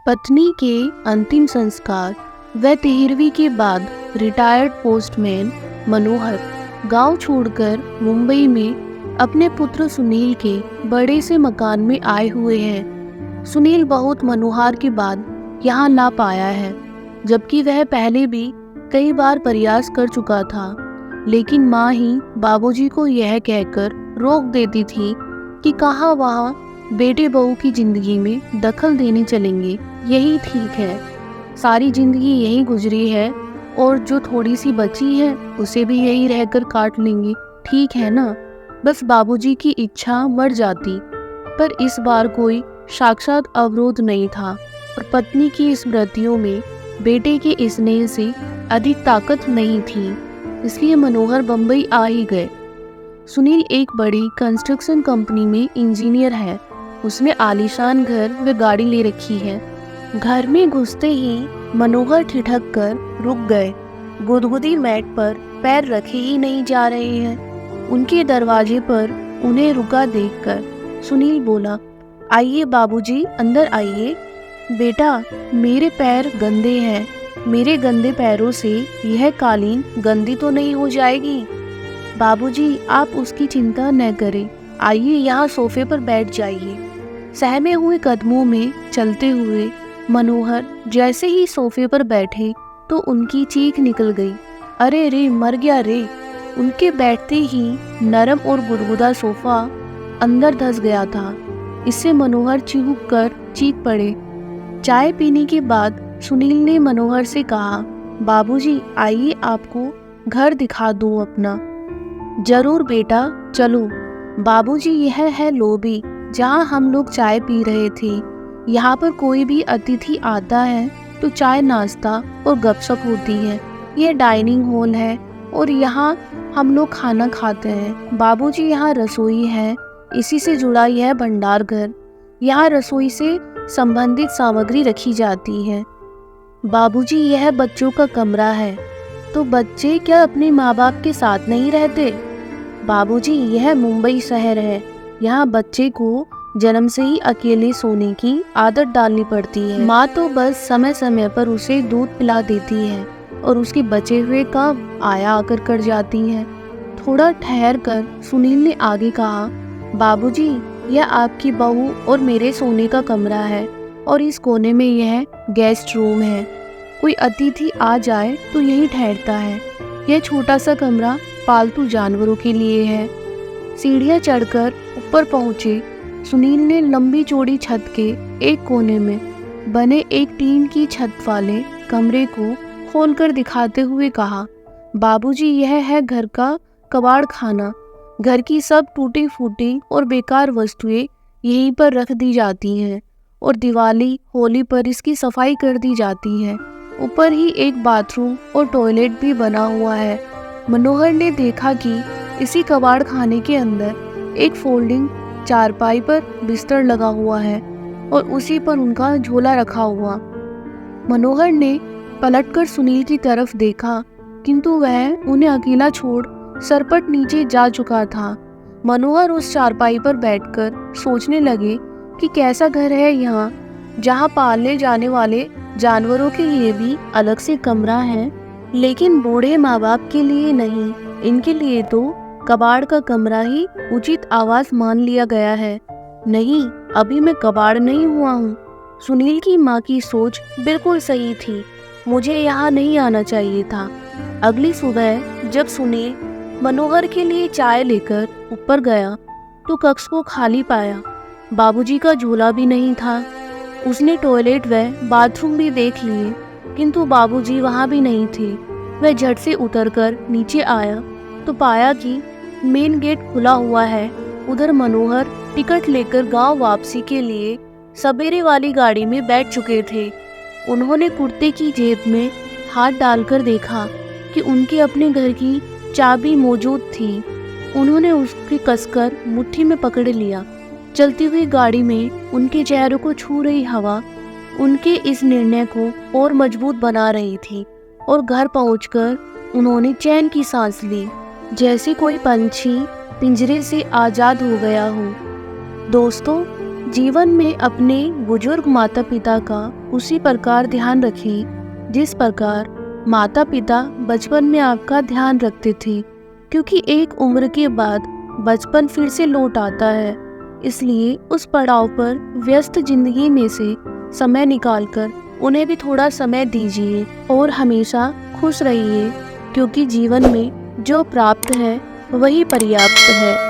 पत्नी के अंतिम संस्कार व 13वीं के बाद रिटायर्ड पोस्टमैन मनोहर गांव छोड़कर मुंबई में अपने पुत्र सुनील के बड़े से मकान में आए हुए हैं। सुनील बहुत मनोहर के बाद यहाँ ला पाया है, जबकि वह पहले भी कई बार प्रयास कर चुका था, लेकिन माँ ही बाबूजी को यह कहकर रोक देती थी कि कहाँ वहाँ बेटे बहू की जिंदगी में दखल देने चलेंगे, यही ठीक है। सारी जिंदगी यही गुजरी है और जो थोड़ी सी बची है उसे भी यही रहकर काट लेंगे, ठीक है ना। बस बाबूजी की इच्छा मर जाती, पर इस बार कोई साक्षात अवरोध नहीं था और पत्नी की स्मृतियों में बेटे के स्नेह से अधिक ताकत नहीं थी, इसलिए मनोहर बम्बई आ ही गए। सुनील एक बड़ी कंस्ट्रक्शन कंपनी में इंजीनियर है। उसने आलीशान घर व गाड़ी ले रखी है। घर में घुसते ही मनोहर ठिठक कर रुक गए। गुदगुदी मैट पर पैर रखे ही नहीं जा रहे हैं। उनके दरवाजे पर उन्हें रुका देखकर सुनील बोला, आइए बाबूजी, अंदर आइए। बेटा, मेरे पैर गंदे हैं, मेरे गंदे पैरों से यह कालीन गंदी तो नहीं हो जाएगी। बाबूजी, आप उसकी चिंता न करें, आइए यहाँ सोफे पर बैठ जाइए। सहमे हुए कदमों में चलते हुए मनोहर जैसे ही सोफे पर बैठे तो उनकी चीख निकल गई, अरे रे, मर गया रे। उनके बैठते ही नरम और गुदगुदा सोफा अंदर धंस गया था। इससे मनोहर चिहुक कर चीख पड़े। चाय पीने के बाद सुनील ने मनोहर से कहा, बाबूजी, आइए आपको घर दिखा दूं अपना। जरूर बेटा, चलो। बाबूजी, यह है लॉबी जहां हम लोग चाय पी रहे थे। यहाँ पर कोई भी अतिथि आता है तो चाय, नाश्ता और गपशप होती है। यह डाइनिंग हॉल है और यहाँ हम लोग खाना खाते हैं। बाबूजी, यहाँ रसोई है, इसी से जुड़ा यह भंडार घर। यहाँ रसोई से संबंधित सामग्री रखी जाती है। बाबूजी, यह बच्चों का कमरा है। तो बच्चे क्या अपने माँ बाप के साथ नहीं रहते? बाबूजी, यह मुंबई शहर है। यहाँ बच्चे को जन्म से ही अकेले सोने की आदत डालनी पड़ती है। माँ तो बस समय समय पर उसे दूध पिला देती है और उसके बचे हुए काम आया आकर कर जाती है। थोड़ा ठहर कर सुनील ने आगे कहा, बाबूजी, यह आपकी बहू और मेरे सोने का कमरा है और इस कोने में यह गेस्ट रूम है। कोई अतिथि आ जाए तो यही ठहरता है। यह छोटा सा कमरा पालतू जानवरों के लिए है। सीढ़ियाँ चढ़कर ऊपर पहुँचे। सुनील ने लंबी चौड़ी छत के एक कोने में बने एक टीन की छत वाले कमरे को खोलकर दिखाते हुए कहा, बाबूजी, यह है घर का कबाड़ खाना। घर की सब टूटी फूटी और बेकार वस्तुएं यहीं पर रख दी जाती हैं और दिवाली होली पर इसकी सफाई कर दी जाती है। ऊपर ही एक बाथरूम और टॉयलेट भी बना हुआ है। मनोहर ने देखा कि इसी कबाड़ खाने के अंदर एक फोल्डिंग चारपाई पर बिस्तर लगा हुआ है और उसी पर उनका झोला रखा हुआ। मनोहर ने पलटकर सुनील की तरफ देखा, किंतु वह उन्हें अकेला छोड़ सरपट नीचे जा चुका था। मनोहर उस चारपाई पर बैठकर सोचने लगे कि कैसा घर है यहाँ, जहाँ पाले जाने वाले जानवरों के लिए भी अलग से कमरा है, लेकिन बूढ़े माँ बाप के लिए नहीं। इनके लिए तो कबाड़ का कमरा ही उचित आवास मान लिया गया है। नहीं, अभी मैं कबाड़ नहीं हुआ हूँ। सुनील की माँ की सोच बिल्कुल सही थी। मुझे यहाँ नहीं आना चाहिए था। अगली सुबह जब सुनील मनोहर के लिए चाय लेकर ऊपर गया तो कक्ष को खाली पाया। बाबूजी का झोला भी नहीं था। उसने टॉयलेट व बाथरूम भी देख लिए, किंतु बाबूजी वहाँ भी नहीं थे। वह झट से उतरकर नीचे आया तो पाया कि मेन गेट खुला हुआ है। उधर मनोहर टिकट लेकर गांव वापसी के लिए सवेरे वाली गाड़ी में बैठ चुके थे। उन्होंने कुर्ते की जेब में हाथ डालकर देखा कि उनके अपने घर की चाबी मौजूद थी। उन्होंने उसके कसकर मुट्ठी में पकड़ लिया। चलती हुई गाड़ी में उनके चेहरों को छू रही हवा उनके इस निर्णय को और मजबूत बना रही थी और घर पहुंचकर उन्होंने चैन की सांस ली, जैसे कोई पंछी पिंजरे से आज़ाद हो गया हो। दोस्तों, जीवन में अपने बुजुर्ग माता पिता का उसी प्रकार ध्यान रखें जिस प्रकार माता पिता बचपन में आपका ध्यान रखते थे, क्योंकि एक उम्र के बाद बचपन फिर से लौट आता है। इसलिए उस पड़ाव पर व्यस्त जिंदगी में से समय निकालकर उन्हें भी थोड़ा समय दीजिए और हमेशा खुश रहिए, क्योंकि जीवन में जो प्राप्त है वही पर्याप्त है।